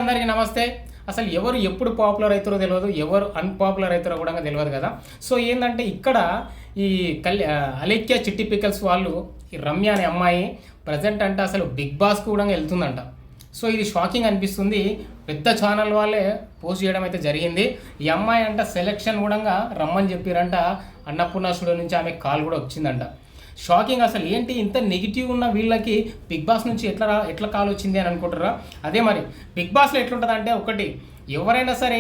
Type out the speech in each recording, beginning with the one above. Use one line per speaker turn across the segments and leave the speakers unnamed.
అందరికీ నమస్తే. అసలు ఎవరు ఎప్పుడు పాపులర్ అవుతారో తెలియదు, ఎవరు అన్పాపులర్ అవుతారో కూడా తెలియదు కదా. సో ఏంటంటే ఇక్కడ ఈ అలేఖ్య చిట్టి పికల్స్ వాళ్ళు ఈ రమ్య అనే అమ్మాయి ప్రజెంట్ అంటే అసలు బిగ్ బాస్కి కూడా వెళ్తుందంట. సో ఇది షాకింగ్ అనిపిస్తుంది. పెద్ద ఛానల్ వాళ్ళే పోస్ట్ చేయడం అయితే జరిగింది. ఈ అమ్మాయి అంట సెలెక్షన్ కూడా రమ్మని చెప్పారంట. అన్నపూర్ణ స్టూడియో నుంచి ఆమె కాల్ కూడా వచ్చిందంట. షాకింగ్. అసలు ఏంటి ఇంత నెగిటివ్ ఉన్న వీళ్ళకి బిగ్ బాస్ నుంచి ఎట్లా కాల్ వచ్చింది అని అనుకుంటారా? అదే మరి బిగ్ బాస్లో ఎట్లుంటుంది అంటే, ఒకటి ఎవరైనా సరే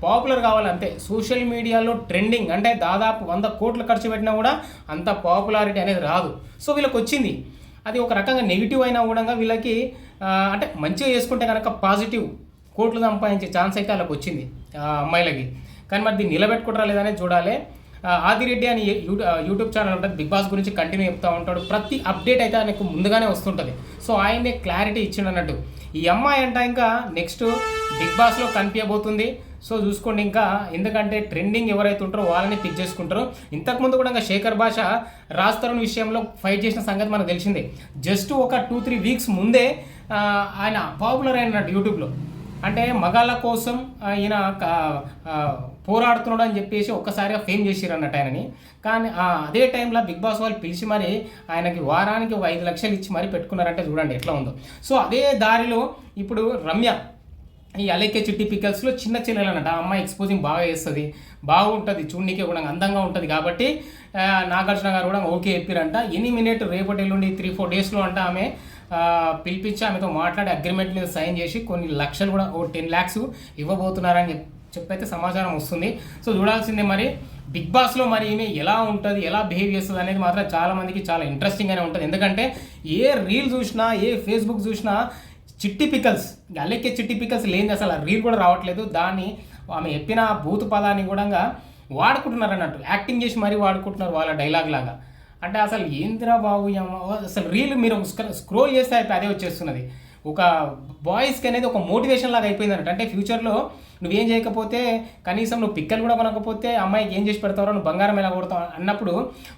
పాపులర్ కావాలంతే. సోషల్ మీడియాలో ట్రెండింగ్ అంటే దాదాపు 100 కోట్లు ఖర్చు పెట్టినా కూడా అంత పాపులారిటీ అనేది రాదు. సో వీళ్ళకి వచ్చింది. అది ఒక రకంగా నెగిటివ్ అయినా కూడా వీళ్ళకి అంటే మంచిగా చేసుకుంటే కనుక పాజిటివ్ కోట్లు సంపాదించే ఛాన్స్ అయితే వాళ్ళకి వచ్చింది అమ్మాయిలకి. కానీ మరి దీన్ని నిలబెట్టుకుంటారా లేదనేది చూడాలి. ఆదిరెడ్డి అని యూట్యూబ్ ఛానల్ ఉంటుంది, బిగ్ బాస్ గురించి కంటిన్యూ చెప్తూ ఉంటాడు. ప్రతి అప్డేట్ అయితే ఆయనకు ముందుగానే వస్తుంటుంది. సో ఆయనే క్లారిటీ ఇచ్చిండు అన్నట్టు. ఈ అమ్మాయి అంట ఇంకా నెక్స్ట్ బిగ్ బాస్లో కనిపించబోతుంది. సో చూసుకోండి. ఇంకా ఎందుకంటే ట్రెండింగ్ ఎవరైతే ఉంటారో వాళ్ళని పిక్ చేసుకుంటారు. ఇంతకుముందు కూడా ఇంకా శేఖర్ భాష రాజ్ తరుణ్ విషయంలో ఫైట్ చేసిన సంగతి మనకు తెలిసిందే. జస్ట్ ఒక 2-3 వీక్స్ ముందే ఆయన పాపులర్ అయినట్టు యూట్యూబ్లో. అంటే మగాళ్ళ కోసం ఈయన పోరాడుతున్నాడు అని చెప్పేసి ఒక్కసారిగా ఫేమ్ చేసిరు అన్నట్టు ఆయనని. కానీ అదే టైంలో బిగ్ బాస్ వాళ్ళు పిలిచి మరి ఆయనకి వారానికి ఒక 5 లక్షలు ఇచ్చి మరీ పెట్టుకున్నారంటే చూడండి ఎట్లా ఉందో. సో అదే దారిలో ఇప్పుడు రమ్య ఈ అలేఖ్య చిట్టి పికల్స్లో చిన్న చెల్లెలు అన్నట్టు. ఆ అమ్మాయి ఎక్స్పోజింగ్ బాగా చేస్తుంది, బాగుంటుంది, చూడనీకే కూడా అందంగా ఉంటుంది. కాబట్టి నాగార్జున గారు కూడా ఓకే చెప్పారంట. ఎనీ మినిట్ రేపటి ఎల్లుండి 3-4 డేస్లో అంట ఆమె పిలిపించి ఆమెతో మాట్లాడి అగ్రిమెంట్ మీద సైన్ చేసి కొన్ని లక్షలు కూడా 10 lakhs ఇవ్వబోతున్నారని చెప్పైతే సమాచారం వస్తుంది. సో చూడాల్సిందే మరి బిగ్ బాస్లో మరి ఈమె ఎలా ఉంటుంది, ఎలా బిహేవ్ చేస్తుంది అనేది మాత్రం చాలామందికి చాలా ఇంట్రెస్టింగ్గానే ఉంటుంది. ఎందుకంటే ఏ రీల్ చూసినా, ఏ ఫేస్బుక్ చూసినా చిట్టి పికల్స్, అలేఖ్య చిట్టి పికల్స్ లేని అసలు ఆ రీల్ కూడా రావట్లేదు. దాన్ని ఆమె చెప్పిన బూతు పదాన్ని కూడా వాడుకుంటున్నారు అన్నట్టు, యాక్టింగ్ చేసి మరీ వాడుకుంటున్నారు వాళ్ళ డైలాగ్ లాగా. అంటే అసలు ఏందిరా బాబు అసలు రీల్ మీరు స్క్రోల్ చేస్తే అయిపోయి అదే వచ్చేస్తున్నది. ఒక బాయ్స్కి అనేది ఒక మోటివేషన్ లాగా అయిపోయింది అన్నట్టు. అంటే ఫ్యూచర్లో నువ్వేం చేయకపోతే, కనీసం నువ్వు పిక్కలు కూడా కొనకపోతే అమ్మాయికి ఏం చేసి పెడతారో, నువ్వు బంగారం ఎలా కొడతావు అన్నప్పుడు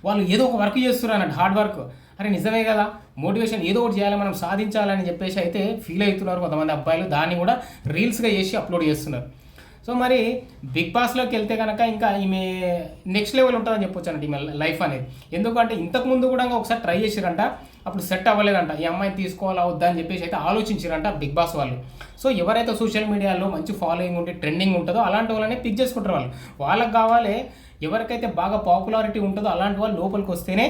వాళ్ళు ఏదో ఒక వర్క్ చేస్తున్నారు అన్నట్టు, హార్డ్ వర్క్. అరే నిజమే కదా, మోటివేషన్ ఏదో ఒకటి చేయాలి, మనం సాధించాలని చెప్పేసి అయితే ఫీల్ అవుతున్నారు కొంతమంది అబ్బాయిలు. దాన్ని కూడా రీల్స్గా చేసి అప్లోడ్ చేస్తున్నారు. సో మరి బిగ్ బాస్లోకి వెళ్తే కనుక ఇంకా ఈమె నెక్స్ట్ లెవెల్ ఉంటుందని చెప్పొచ్చు అన్నట్టు ఈమె లైఫ్ అనేది. ఎందుకంటే ఇంతకుముందు కూడా ఒకసారి ట్రై చేసిరంట, అప్పుడు సెట్ అవ్వలేదంట. ఈ అమ్మాయిని తీసుకోవాలా వద్దా అని చెప్పేసి అయితే ఆలోచించారంట బిగ్ బాస్ వాళ్ళు. సో ఎవరైతే సోషల్ మీడియాలో మంచి ఫాలోయింగ్ ఉంటే ట్రెండింగ్ ఉంటుందో అలాంటి వాళ్ళనే పిక్ చేసుకుంటారు వాళ్ళు. వాళ్ళకి కావాలి ఎవరికైతే బాగా పాపులారిటీ ఉంటుందో అలాంటి వాళ్ళు లోపలికి వస్తేనే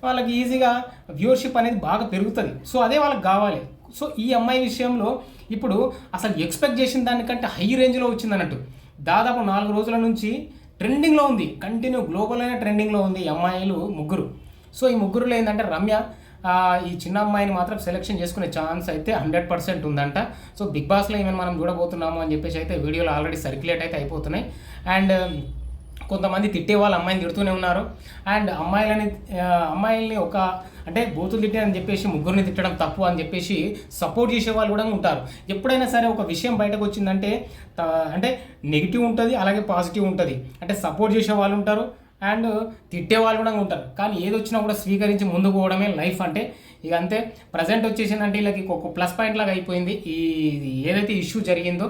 వాళ్ళకి ఈజీగా వ్యూవర్షిప్ అనేది బాగా పెరుగుతుంది. సో అదే వాళ్ళకి కావాలి. సో ఈ అమ్మాయి విషయంలో ఇప్పుడు అసలు ఎక్స్పెక్ట్ చేసిన దానికంటే హై రేంజ్లో వచ్చింది అన్నట్టు. దాదాపు 4 రోజుల నుంచి ట్రెండింగ్లో ఉంది, కంటిన్యూ గ్లోబల్ అయిన ట్రెండింగ్లో ఉంది ఈ అమ్మాయిలు ముగ్గురు. సో ఈ ముగ్గురులో ఏంటంటే రమ్య ఈ చిన్న అమ్మాయిని మాత్రం సెలెక్షన్ చేసుకునే ఛాన్స్ అయితే 100% ఉందంట. సో బిగ్ బాస్లో ఏమైనా మనం చూడబోతున్నాము అని చెప్పేసి అయితే వీడియోలు ఆల్రెడీ సర్క్యులేట్ అయితే అయిపోతున్నాయి. అండ్ కొంతమంది తిట్టే వాళ్ళు అమ్మాయిని తిడుతూనే ఉన్నారు. అండ్ అమ్మాయిల్ని ఒక అంటే బూతులు తిట్టారని చెప్పేసి ముగ్గురిని తిట్టడం తప్పు అని చెప్పేసి సపోర్ట్ చేసే వాళ్ళు కూడా ఉంటారు. ఎప్పుడైనా సరే ఒక విషయం బయటకు వచ్చిందంటే అంటే నెగిటివ్ ఉంటుంది, అలాగే పాజిటివ్ ఉంటుంది. అంటే సపోర్ట్ చేసే వాళ్ళు ఉంటారు అండ్ తిట్టే వాళ్ళు కూడా ఉంటారు. కానీ ఏది వచ్చినా కూడా స్వీకరించి ముందుకు పోవడమే లైఫ్. అంటే ఇక అంతే. ప్రజెంట్ వచ్చేసిందంటే వీళ్ళకి ఒక ప్లస్ పాయింట్ లాగా అయిపోయింది ఈ ఏదైతే ఇష్యూ జరిగిందో.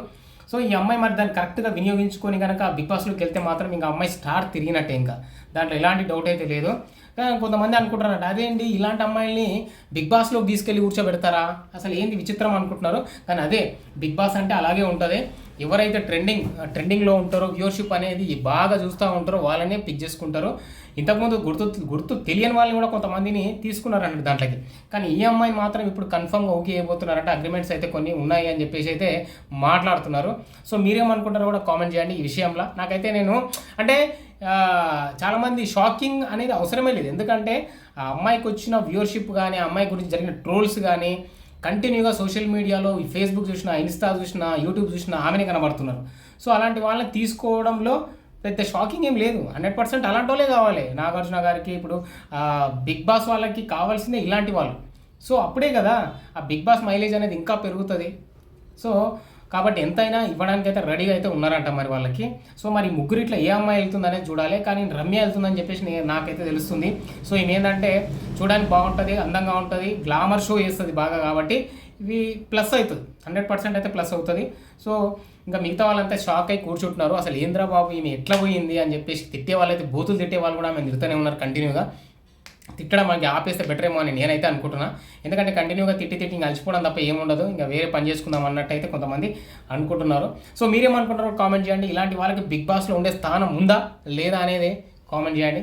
సో ఈ అమ్మాయి మరి దాన్ని కరెక్ట్గా వినియోగించుకొని కనుక బిగ్ బాస్లోకి వెళ్తే మాత్రం ఇంకా అమ్మాయి స్టార్ తిరిగినట్టే, ఇంకా దాంట్లో ఎలాంటి డౌట్ అయితే లేదు. కానీ కొంతమంది అనుకుంటారంట అదేంటి ఇలాంటి అమ్మాయిల్ని బిగ్ బాస్లోకి తీసుకెళ్ళి కూర్చోబెడతారా, అసలు ఏంది విచిత్రం అనుకుంటున్నారు. కానీ అదే బిగ్ బాస్ అంటే అలాగే ఉంటుంది. ఎవరైతే ట్రెండింగ్లో ఉంటారో, వ్యూవర్షిప్ అనేది బాగా చూస్తూ ఉంటారో వాళ్ళనే పిక్ చేసుకుంటారు. ఇంతకుముందు గుర్తు తెలియని వాళ్ళని కూడా కొంతమందిని తీసుకున్నారంట దాంట్లోకి. కానీ ఈ అమ్మాయి మాత్రం ఇప్పుడు కన్ఫర్మ్గా ఓకే అయిపోతున్నారంటే అగ్రిమెంట్స్ అయితే కొన్ని ఉన్నాయి అని చెప్పేసి అయితే మాట్లాడుతున్నారు. సో మీరేమనుకుంటారో కూడా కామెంట్ చేయండి ఈ విషయంలో. నాకైతే అంటే చాలామంది షాకింగ్ అనేది అవసరమే లేదు. ఎందుకంటే ఆ అమ్మాయికి వచ్చిన వ్యూవర్షిప్ కానీ, ఆ అమ్మాయి గురించి జరిగిన ట్రోల్స్ కానీ కంటిన్యూగా సోషల్ మీడియాలో ఫేస్బుక్ చూసినా, ఇన్స్టా చూసినా, యూట్యూబ్ చూసినా ఆమెనే కనబడుతున్నారు. సో అలాంటి వాళ్ళని తీసుకోవడంలో పెద్ద షాకింగ్ ఏం లేదు. 100% అలాంటి వాళ్ళే కావాలి నాగార్జున గారికి. ఇప్పుడు బిగ్ బాస్ వాళ్ళకి కావాల్సిందే ఇలాంటి వాళ్ళు. సో అప్పుడే కదా ఆ బిగ్ బాస్ మైలేజ్ అనేది ఇంకా పెరుగుతుంది. సో కాబట్టి ఎంతైనా ఇవ్వడానికి అయితే రెడీగా అయితే ఉన్నారంట మరి వాళ్ళకి. సో మరి ముగ్గురు ఇట్లా ఏ అమ్మాయి వెళ్తుంది అనేది చూడాలి. కానీ రమ్య వెళ్తుందని చెప్పేసి నాకైతే తెలుస్తుంది. సో ఈమె ఏంటంటే చూడడానికి బాగుంటుంది, అందంగా ఉంటుంది, గ్లామర్ షో చేస్తుంది బాగా. కాబట్టి ఇవి ప్లస్ అవుతుంది, 100% అయితే ప్లస్ అవుతుంది. సో ఇంకా మిగతా వాళ్ళంతా షాక్ అయి కూర్చుంటున్నారు, అసలు ఏంద్రా బాబు ఈమె ఎట్లా పోయింది అని చెప్పేసి. తిట్టే వాళ్ళైతే బూతులు తిట్టే వాళ్ళు కూడా ఆమె తిడుతూనే ఉన్నారు కంటిన్యూగా. తిట్టడం మనకి ఆపేస్తే బెటర్ ఏమో అని నేనైతే అనుకుంటున్నా. ఎందుకంటే కంటిన్యూగా తిట్టి ఇంకా అలసిపోవడం తప్ప ఏముండదు, ఇంకా వేరే పని చేసుకుందాం అన్నట్టు అయితే కొంతమంది అనుకుంటున్నారు. సో మీరేమనుకుంటారో కామెంట్ చేయండి. ఇలాంటి వాళ్ళకి బిగ్ బాస్లో ఉండే స్థానం ఉందా లేదా అనేది కామెంట్ చేయండి.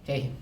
జై హింద్.